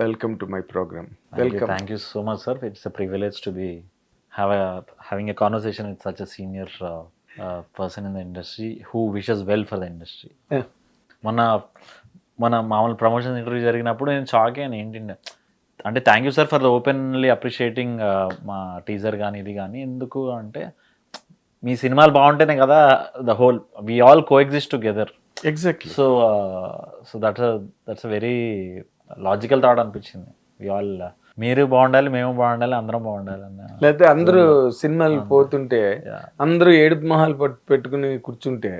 Welcome to my program. Thank you so much, sir. It's a privilege to be having a conversation with such a senior person in the industry who wishes well for the industry. Yeah. మన మన మామూలు promotion interview జరిగినప్పుడు నేను shock అయ్యాను ఏంటంటే అంటే thank you sir for the openly appreciating మా teaser కానీ ఇది కానీ ఎందుకు అంటే మీ సినిమాలు బాగుంటేనే కదా the whole we all coexist together. Exactly. So that's very logical thought అనిపించింది. వి ఆల్ మీరు బాగుండాలి, మేము బాగుండాలి, అందరం బాగుండాలి అన్న. లేకపోతే అందరూ సినిమాలు పోతుంటే అందరూ ఏడుపు మొహాలు పెట్టుకుని కూర్చుంటే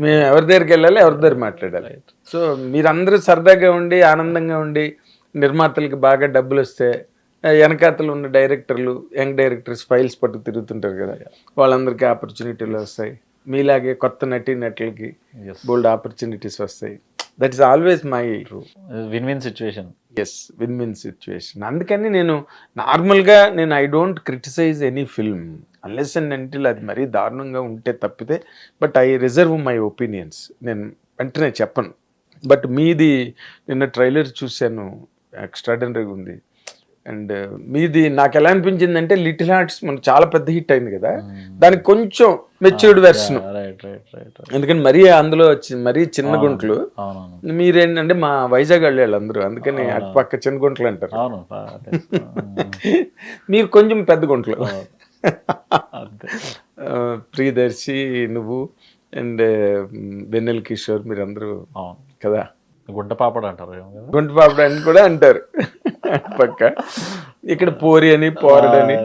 మేము ఎవరి దగ్గరికి వెళ్ళాలి, ఎవరి దగ్గర మాట్లాడాలి. సో మీరందరూ సరదాగా ఉండి ఆనందంగా ఉండి నిర్మాతలకి బాగా డబ్బులు వస్తే వెనకాతలు ఉన్న డైరెక్టర్లు, యంగ్ డైరెక్టర్స్ ఫైల్స్ పట్టు తిరుగుతుంటారు కదా, వాళ్ళందరికీ ఆపర్చునిటీలు వస్తాయి. మీలాగే కొత్త నటీనటులకి బోల్డ్ ఆపర్చునిటీస్ వస్తాయి. That is always my win win situation. Yes, win win situation. అందుకని నేను నార్మల్గా I don't criticize any film unless and until అది మరీ దారుణంగా ఉంటే తప్పితే. But I reserve my opinions. నేను వెంటనే చెప్పను. బట్ మీది నిన్న ట్రైలర్ చూశాను, ఎక్స్ట్రాడనరీగా ఉంది. అండ్ మీది నాకు ఎలా అనిపించిందంటే లిటిల్ హార్ట్స్ మనకు చాలా పెద్ద హిట్ అయింది కదా, దానికి కొంచెం మెచ్యూర్డ్ వెర్షన్. ఎందుకని మరీ అందులో మరీ చిన్న గుంటలు. మీరేంటంటే మా వైజాగ్ వాళ్ళు అందరూ, అందుకని అటుపక్క చిన్న గుంటలు అంటారు, మీరు కొంచెం పెద్ద గుంటలు. ప్రియదర్శి, నువ్వు అండ్ వెన్నెల కిషోర్, మీరందరూ కదా గుంట పాపడు అంటారు, గుంట పాపడు అని కూడా అంటారు పక్క. ఇక్కడ పోరి అని, పోరడని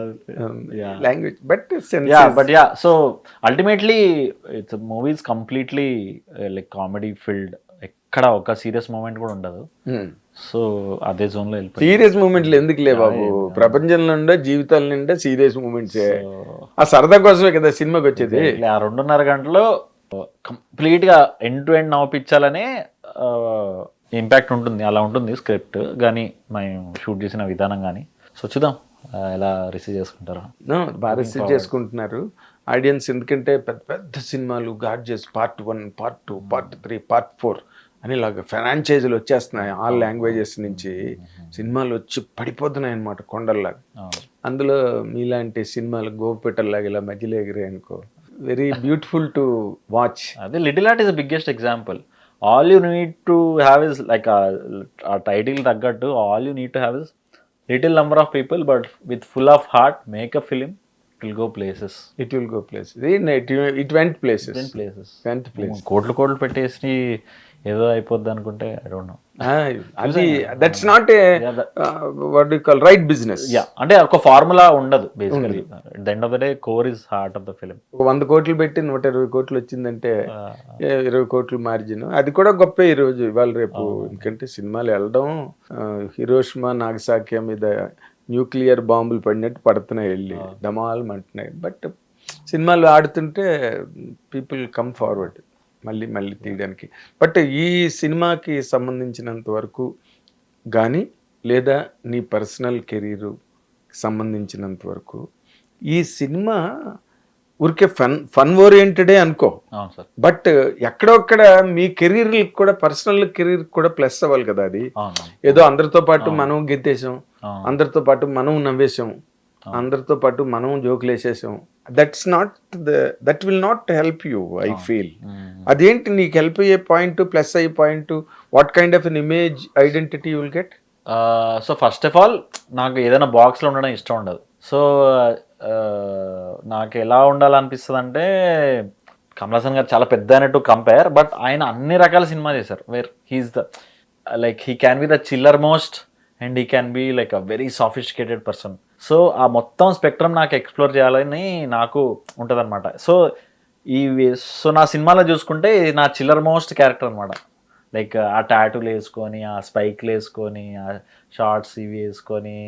language. But yeah, so ultimately it's movies completely like comedy field. ఎక్కడ ఒక సీరియస్ మూమెంట్ కూడా ఉండదు. సో అదే జోన్ లో వెళ్ళిపోయి సీరియస్ మూమెంట్లు ఎందుకు లే బాబు, ప్రపంచంలో ఉండే జీవితాల నిండా సీరియస్ మూమెంట్స్. ఆ సరదా కోసమే కదా సినిమాకి వచ్చేది. ఆ 2.5 గంటలో కంప్లీట్ గా ఎండ్ టు ఎండ్ నవ్వించాలనే ఇంపాక్ట్ ఉంటుంది. అలా ఉంటుంది స్క్రిప్ట్ కానీ, మేము షూట్ చేసిన విధానం కానీ. సో చూద్దాం ఎలా రిసీవ్ చేసుకుంటారు. బాగా రిసీవ్ చేసుకుంటున్నారు ఆడియన్స్. ఎందుకంటే పెద్ద పెద్ద సినిమాలు gorgeous part 1, part 2, part 3, part 4 అని ఇలాగ ఫ్రాంచైజీలు వచ్చేస్తున్నాయి. ఆల్ లాంగ్వేజెస్ నుంచి సినిమాలు వచ్చి పడిపోతున్నాయి అన్నమాట కొండల్లాగా. అందులో మీలాంటి సినిమాలు గోపిటల్లాగా ఇలా మధ్యలో ఎగిరాయి అనుకో, వెరీ బ్యూటిఫుల్ టు వాచ్. అదే little heart is the biggest example. All you need to have is like ఆ టైటిల్ తగ్గట్టు all you need to have is little number of people but with full of heart make a film. It will go places. It will go places. It went places. Went places. కోట్లు పెట్టేసి ఏదో అయిపోద్ది అనుకుంటే I don't know. అది that's not a what you call right business. Yeah, అంటే ఒక formula ఉండదు basically. At the end of the day core is heart of the film. 100 కోట్లు పెట్టి 120 కోట్లు వచ్చిందంటే 20 కోట్లు మార్జిన్. అది కూడా గొప్ప ఈ రోజు ఇవాళ రేపు. ఎందుకంటే సినిమాలు వెళ్ళడం, హిరోషిమా నాగసాకి మీద న్యూక్లియర్ బాంబులు పడినట్టు పడుతున్నాయి, వెళ్ళి డమాలు అంటున్నాయి. బట్ సినిమాలు ఆడుతుంటే పీపుల్ కమ్ ఫార్వర్డ్ మళ్ళీ మళ్ళీ తీయడానికి. బట్ ఈ సినిమాకి సంబంధించినంత వరకు కానీ, లేదా నీ పర్సనల్ కెరీరు సంబంధించినంత వరకు ఈ సినిమా ఊరికే ఫన్ ఓరియంటెడే అనుకో. బట్ ఎక్కడొక్కడ మీ కెరీర్ కూడా, పర్సనల్ కెరీర్ కూడా ప్లస్ అవ్వాలి కదా. అది ఏదో అందరితో పాటు మనం గెత్తేసాం, అందరితో పాటు మనం నవ్వేసాం, అందరితో పాటు మనం జోకులు వేసేసాం. That will not help you, I feel. అదేంటి నీకు హెల్ప్ అయ్యే పాయింట్, ప్లస్ అయ్యే point, what kind of an image identity you will get? So first of all నాకు ఏదైనా బాక్స్లో ఉండడం ఇష్టం ఉండదు. సో నాకు ఎలా ఉండాలనిపిస్తుంది అంటే, కమల్ హాసన్ గారు చాలా పెద్ద అయినట్టు కంపేర్, బట్ ఆయన అన్ని రకాల సినిమా చేశారు. Where he's the like he can be the chiller most and he can be like a very sophisticated person. So uh మొత్తం స్పెక్ట్రమ్ నాకు ఎక్స్ప్లోర్ చేయాలని నాకు ఉంటుంది అనమాట. సో నా సినిమాలో చూసుకుంటే నా చిల్లర్ మోస్ట్ క్యారెక్టర్ అనమాట. లైక్ ఆ టాటూలు వేసుకొని, ఆ స్పైక్లు వేసుకొని, ఆ షార్ట్స్ ఇవి వేసుకొని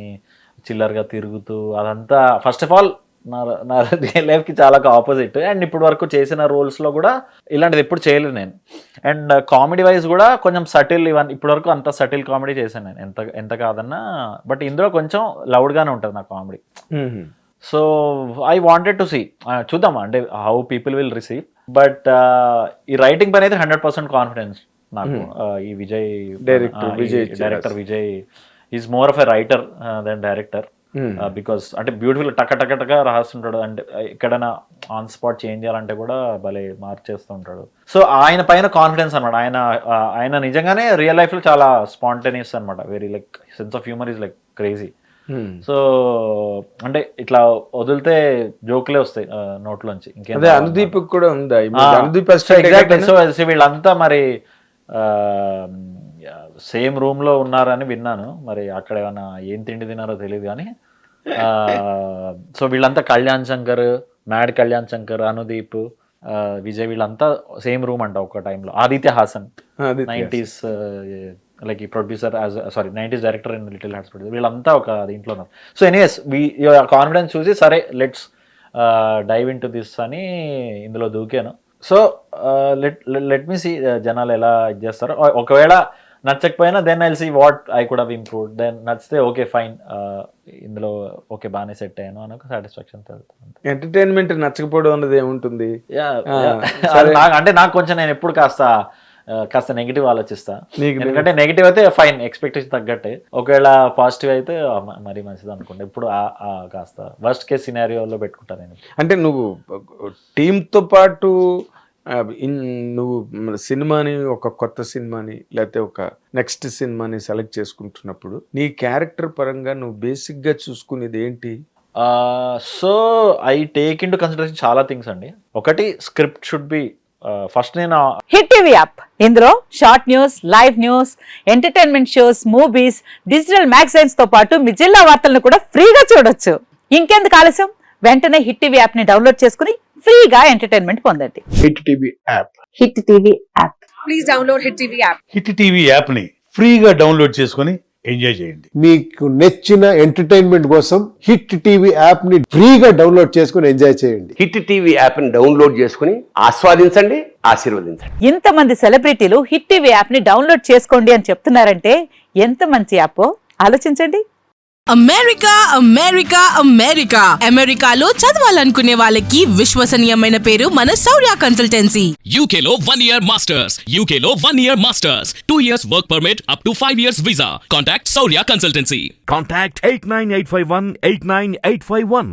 చిల్లర్గా తిరుగుతూ, అదంతా ఫస్ట్ ఆఫ్ ఆల్ నా రియల్ లైఫ్కి చాలా ఆపోజిట్. అండ్ ఇప్పటి వరకు చేసిన రోల్స్లో కూడా ఇలాంటిది ఎప్పుడు చేయలేదు నేను. అండ్ కామెడీ వైజ్ కూడా కొంచెం సటిల్, ఇవన్నీ ఇప్పటి వరకు అంత సటిల్ కామెడీ చేశాను నేను, ఎంత కాదన్నా. బట్ ఇందులో కొంచెం లౌడ్గానే ఉంటుంది నా comedy. So I wanted to see, చూద్దాం అంటే how people will receive. But ఈ రైటింగ్ పని అయితే 100% కాన్ఫిడెన్స్ నాకు. ఈ director Vijay is more of a writer than director. Because అంటే బ్యూటిఫుల్ టక టక టక రాస్తుంటాడు. అంటే ఎక్కడైనా ఆన్ స్పాట్ చేంజ్ చేయాలంటే కూడా భలే మార్చేస్తూ ఉంటాడు. సో ఆయన పైన కాన్ఫిడెన్స్ అనమాట. ఆయన నిజంగానే రియల్ లైఫ్ లో చాలా స్పాంటేనియస్ అనమాట. Very like sense of humour is like crazy. So అంటే ఇట్లా వదిలితే జోకులే వస్తాయి నోట్లోంచి. ఇంకేం అనుదీప్ కూడా ఉందా? సో వీళ్ళంతా మరి సేమ్ రూమ్ లో ఉన్నారని విన్నాను. మరి అక్కడ ఏమైనా ఏం తిండి తిన్నారో తెలియదు కానీ సో వీళ్ళంతా కళ్యాణ్ శంకర్, మ్యాడ్ కళ్యాణ్ శంకర్, అనుదీప్, విజయ్ వీళ్ళంతా సేమ్ రూమ్ అంట ఒక టైంలో. ఆదిత్య హాసన్ 90s లైక్ ఈ producer sorry 90s director in Little Hearts producer, వీళ్ళంతా ఒక దీంట్లో ఉన్నారు. సో ఎనీవేస్ కాన్ఫిడెన్స్ చూసి సరే let's dive into this అని ఇందులో దూకాను. సో లెట్ మీ సీ జనాలు ఎలా ఇది చేస్తారో. ఒకవేళ నచ్చకపోయినా then I'll see what I could have improved. Then నచ్చితే ఓకే ఫైన్, ఇందులో ఓకే బాగానే సెట్ అయ్యాను అని ఒక సాటిస్ఫాక్షన్ తెలుస్తుంది. ఎంటర్టైన్మెంట్ నచ్చకపోవడం అన్నది ఏముంటుంది అంటే నాకు కొంచెం నేను ఎప్పుడు కాస్త నెగిటివ్ ఆలోచిస్తా. ఎందుకంటే నెగిటివ్ అయితే ఫైన్, ఎక్స్పెక్టేషన్ తగ్గట్టే. ఒకవేళ పాజిటివ్ అయితే మరీ మంచిది అనుకుంటా. ఇప్పుడు కాస్త వర్స్ట్ కేస్ సినారియోలో పెట్టుకుంటా నేను. అంటే నువ్వు టీంతో పాటు నువ్వు సినిమాని, ఒక కొత్త సినిమాని లేకపోతే ఒక నెక్స్ట్ సినిమాని సెలెక్ట్ చేసుకుంటున్నప్పుడు నీ క్యారెక్టర్ పరంగా నువ్వు బేసిక్గా చూసుకునేది ఏంటి? So I take in to consideration చాలా థింగ్స్ అండి. ఒకటి స్క్రిప్ట్ షుడ్ బి ఫస్ట్. నేను హిట్ టీవీ యాప్, ఇందులో short news, live news, entertainment shows, movies, digital magazines తో పాటు మీ జిల్లా వార్తలను కూడా ఫ్రీగా చూడొచ్చు. ఇంకెందుకు ఆలస్యం, వెంటనే హిట్ టీవీ యాప్ ని డౌన్లోడ్ చేసుకుని ఫ్రీగా ఎంటర్టైన్మెంట్ పొందండి. Hit TV app. Hit TV app. Please download hit TV app. Hit TV app ని ఫ్రీగా డౌన్లోడ్ చేసుకొని ఎంజాయ్ చేయండి. మీకు నచ్చిన ఎంటర్టైన్మెంట్ కోసం హిట్ టీవీ యాప్ ని ఫ్రీగా డౌన్లోడ్ చేసుకొని ఎంజాయ్ చేయండి. హిట్ టీవీ యాప్ ని డౌన్లోడ్ చేసుకుని ఆస్వాదించండి, ఆశీర్వదించండి. ఇంతమంది సెలబ్రిటీలు హిట్ టీవీ యాప్ ని డౌన్లోడ్ చేసుకోండి అని చెప్తున్నారంటే ఎంత మంచి యాప్ ఆలోచించండి. అమెరికా అమెరికా అమెరికా అమెరికాలో చదవాలనుకునే వాళ్ళకి విశ్వసనీయమైన పేరు మన శౌర్య కన్సల్టెన్సీ. UK లో 1 year masters, UK లో 1 year masters, 2 years work permit up to 5 years visa. Contact Saurya Consultancy. Contact 89851 89851.